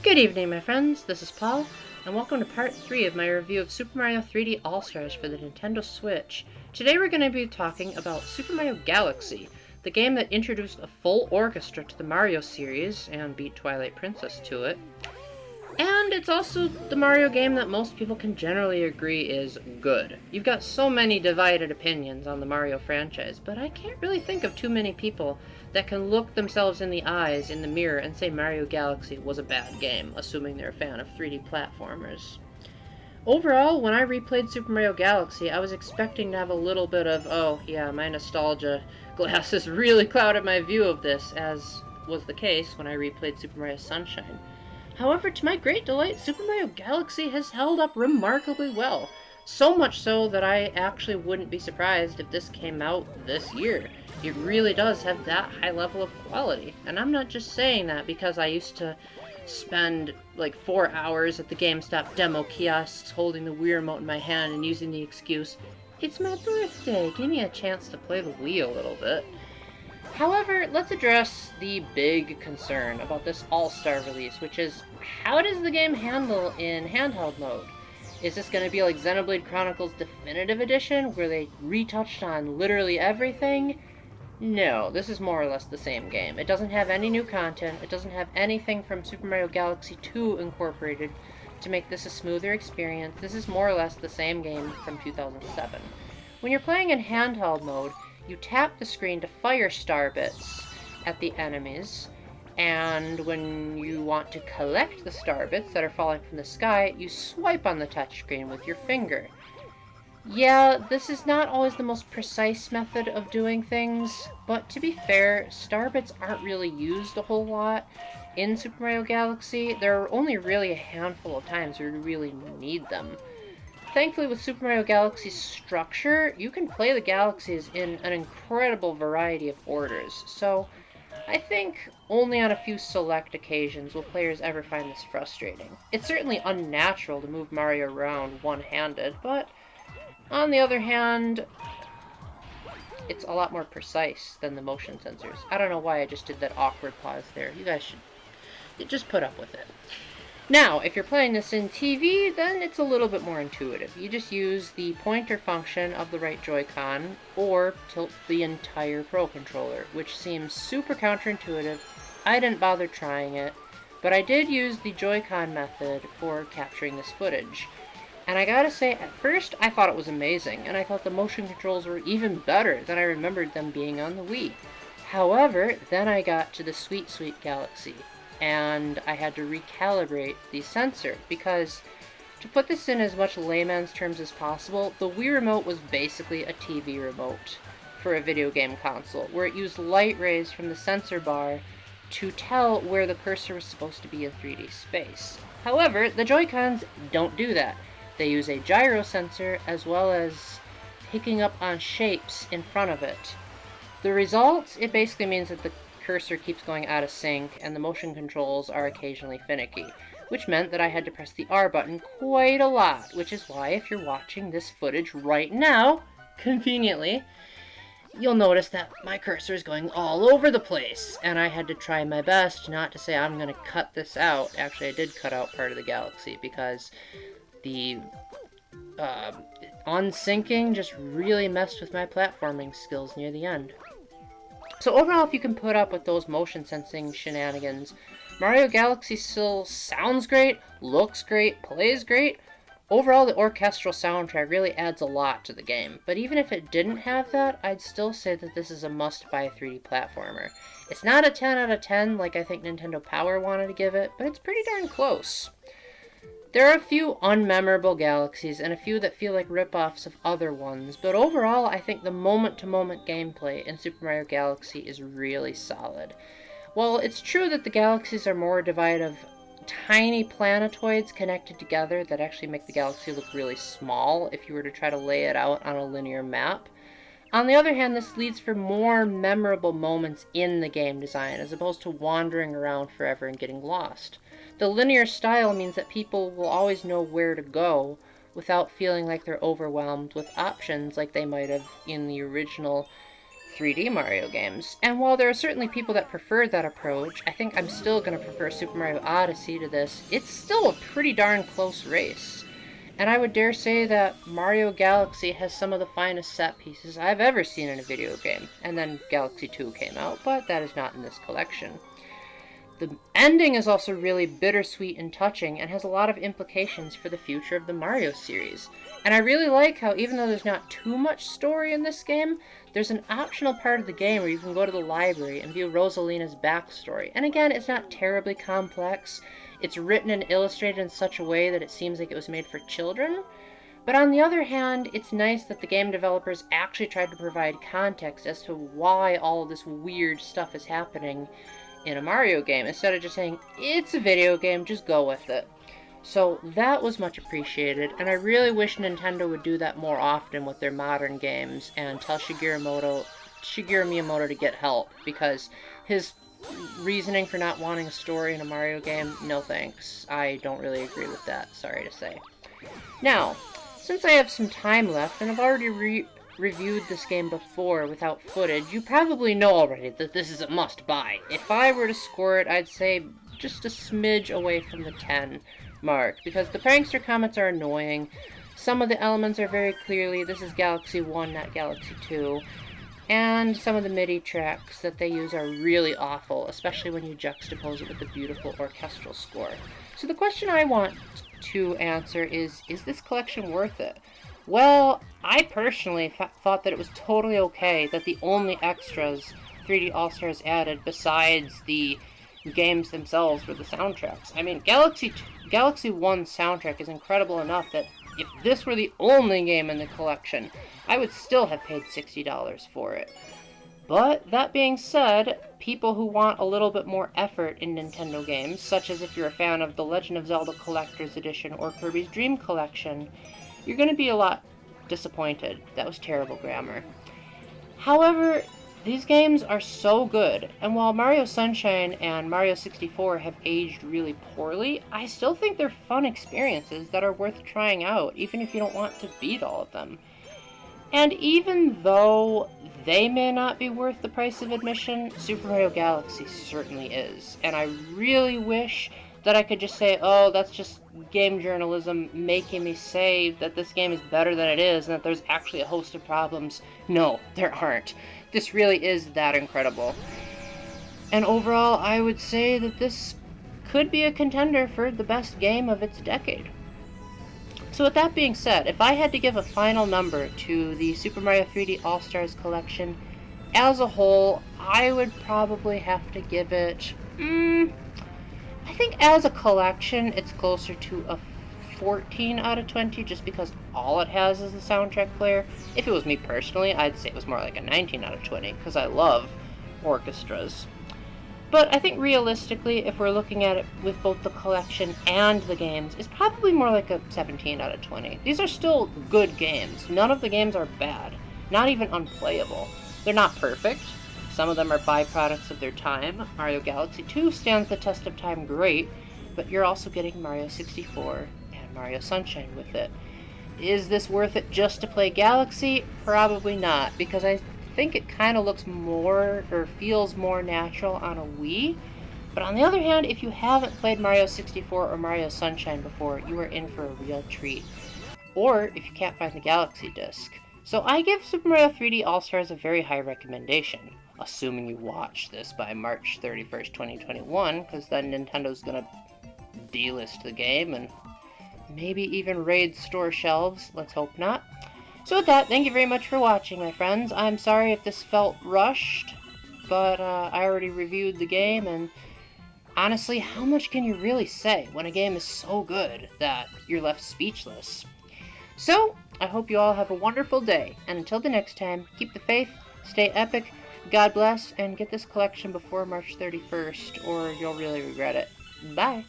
Good evening, my friends. This is Paul, and welcome to part 3 of my review of Super Mario 3D All-Stars for the Nintendo Switch. Today we're going to be talking about Super Mario Galaxy, the game that introduced a full orchestra to the Mario series and beat Twilight Princess to it. And it's also the Mario game that most people can generally agree is good. You've got so many divided opinions on the Mario franchise, but I can't really think of too many people that can look themselves in the eyes in the mirror and say Mario Galaxy was a bad game, assuming they're a fan of 3D platformers. Overall, when I replayed Super Mario Galaxy, I was expecting to have a little bit of, oh yeah, my nostalgia glasses really clouded my view of this, as was the case when I replayed Super Mario Sunshine. However, to my great delight, Super Mario Galaxy has held up remarkably well. So much so that I actually wouldn't be surprised if this came out this year. It really does have that high level of quality. And I'm not just saying that because I used to spend like 4 hours at the GameStop demo kiosks holding the Wii remote in my hand and using the excuse, "It's my birthday, give me a chance to play the Wii a little bit." However, let's address the big concern about this All-Star release, which is, how does the game handle in handheld mode? Is this going to be like Xenoblade Chronicles Definitive Edition, where they retouched on literally everything? No, this is more or less the same game. It doesn't have any new content, it doesn't have anything from Super Mario Galaxy 2 incorporated to make this a smoother experience. This is more or less the same game from 2007. When you're playing in handheld mode, you tap the screen to fire star bits at the enemies, and when you want to collect the star bits that are falling from the sky, you swipe on the touchscreen with your finger. Yeah, this is not always the most precise method of doing things, but to be fair, star bits aren't really used a whole lot in Super Mario Galaxy. There are only really a handful of times where you really need them. Thankfully, with Super Mario Galaxy's structure, you can play the galaxies in an incredible variety of orders, so I think only on a few select occasions will players ever find this frustrating. It's certainly unnatural to move Mario around one-handed, but on the other hand, it's a lot more precise than the motion sensors. I don't know why I just did that awkward pause there. You guys should just put up with it. Now, if you're playing this in TV, then it's a little bit more intuitive. You just use the pointer function of the right Joy-Con, or tilt the entire Pro Controller, which seems super counterintuitive. I didn't bother trying it, but I did use the Joy-Con method for capturing this footage. And I gotta say, at first I thought it was amazing, and I thought the motion controls were even better than I remembered them being on the Wii. However, then I got to the Sweet Sweet Galaxy, and I had to recalibrate the sensor, because to put this in as much layman's terms as possible, the Wii Remote was basically a TV remote for a video game console, where it used light rays from the sensor bar to tell where the cursor was supposed to be in 3D space. However, the Joy-Cons don't do that. They use a gyro sensor as well as picking up on shapes in front of it. The result, it basically means that the cursor keeps going out of sync, and the motion controls are occasionally finicky, which meant that I had to press the R button quite a lot, which is why if you're watching this footage right now, conveniently, you'll notice that my cursor is going all over the place, and I had to try my best not to say I'm going to cut this out. Actually, I did cut out part of the galaxy, because the unsyncing just really messed with my platforming skills near the end. So overall, if you can put up with those motion sensing shenanigans, Mario Galaxy still sounds great, looks great, plays great. Overall, the orchestral soundtrack really adds a lot to the game, but even if it didn't have that, I'd still say that this is a must-buy 3D platformer. It's not a 10 out of 10 like I think Nintendo Power wanted to give it, but it's pretty darn close. There are a few unmemorable galaxies and a few that feel like rip-offs of other ones, but overall I think the moment-to-moment gameplay in Super Mario Galaxy is really solid. While it's true that the galaxies are more divided of tiny planetoids connected together that actually make the galaxy look really small if you were to try to lay it out on a linear map, on the other hand, this leads for more memorable moments in the game design, as opposed to wandering around forever and getting lost. The linear style means that people will always know where to go without feeling like they're overwhelmed with options like they might have in the original 3D Mario games. And while there are certainly people that prefer that approach, I think I'm still going to prefer Super Mario Odyssey to this. It's still a pretty darn close race. And I would dare say that Mario Galaxy has some of the finest set pieces I've ever seen in a video game. And then Galaxy 2 came out, but that is not in this collection. The ending is also really bittersweet and touching and has a lot of implications for the future of the Mario series. And I really like how even though there's not too much story in this game, there's an optional part of the game where you can go to the library and view Rosalina's backstory. And again, it's not terribly complex. It's written and illustrated in such a way that it seems like it was made for children. But on the other hand, it's nice that the game developers actually tried to provide context as to why all of this weird stuff is happening in a Mario game, instead of just saying, it's a video game, just go with it. So that was much appreciated, and I really wish Nintendo would do that more often with their modern games and tell Shigeru Miyamoto to get help, because his reasoning for not wanting a story in a Mario game, no thanks. I don't really agree with that, sorry to say. Now, since I have some time left, and I've already reviewed this game before without footage, you probably know already that this is a must-buy. If I were to score it, I'd say just a smidge away from the 10 mark, because the prankster comments are annoying. Some of the elements are very clearly, this is Galaxy 1, not Galaxy 2. And some of the MIDI tracks that they use are really awful, especially when you juxtapose it with the beautiful orchestral score. So the question I want to answer is this collection worth it? Well, I personally thought that it was totally okay that the only extras 3D All-Stars added besides the games themselves were the soundtracks. I mean, Galaxy 1's soundtrack is incredible enough that if this were the only game in the collection, I would still have paid $60 for it. But, that being said, people who want a little bit more effort in Nintendo games, such as if you're a fan of The Legend of Zelda Collector's Edition or Kirby's Dream Collection, you're going to be a lot disappointed. That was terrible grammar. However, these games are so good, and while Mario Sunshine and Mario 64 have aged really poorly, I still think they're fun experiences that are worth trying out, even if you don't want to beat all of them. And even though they may not be worth the price of admission, Super Mario Galaxy certainly is. And I really wish that I could just say, oh, that's just game journalism making me say that this game is better than it is and that there's actually a host of problems. No, there aren't. This really is that incredible. And overall, I would say that this could be a contender for the best game of its decade. So with that being said, if I had to give a final number to the Super Mario 3D All-Stars collection as a whole, I would probably have to give it, I think as a collection, it's closer to a 14 out of 20, just because all it has is the soundtrack player. If it was me personally, I'd say it was more like a 19 out of 20, because I love orchestras. But I think realistically, if we're looking at it with both the collection and the games, it's probably more like a 17 out of 20. These are still good games. None of the games are bad, not even unplayable. They're not perfect. Some of them are byproducts of their time. Mario Galaxy 2 stands the test of time great, but you're also getting Mario 64 and Mario Sunshine with it. Is this worth it just to play Galaxy? Probably not, because I think it kind of looks more, or feels more natural on a Wii. But on the other hand, if you haven't played Mario 64 or Mario Sunshine before, you are in for a real treat. Or if you can't find the Galaxy disc. So I give Super Mario 3D All-Stars a very high recommendation. Assuming you watch this by March 31st, 2021, because then Nintendo's gonna delist the game and maybe even raid store shelves. Let's hope not. So with that, thank you very much for watching, my friends. I'm sorry if this felt rushed, but I already reviewed the game, and honestly, how much can you really say when a game is so good that you're left speechless? So, I hope you all have a wonderful day, and until the next time, keep the faith, stay epic, God bless, and get this collection before March 31st, or you'll really regret it. Bye!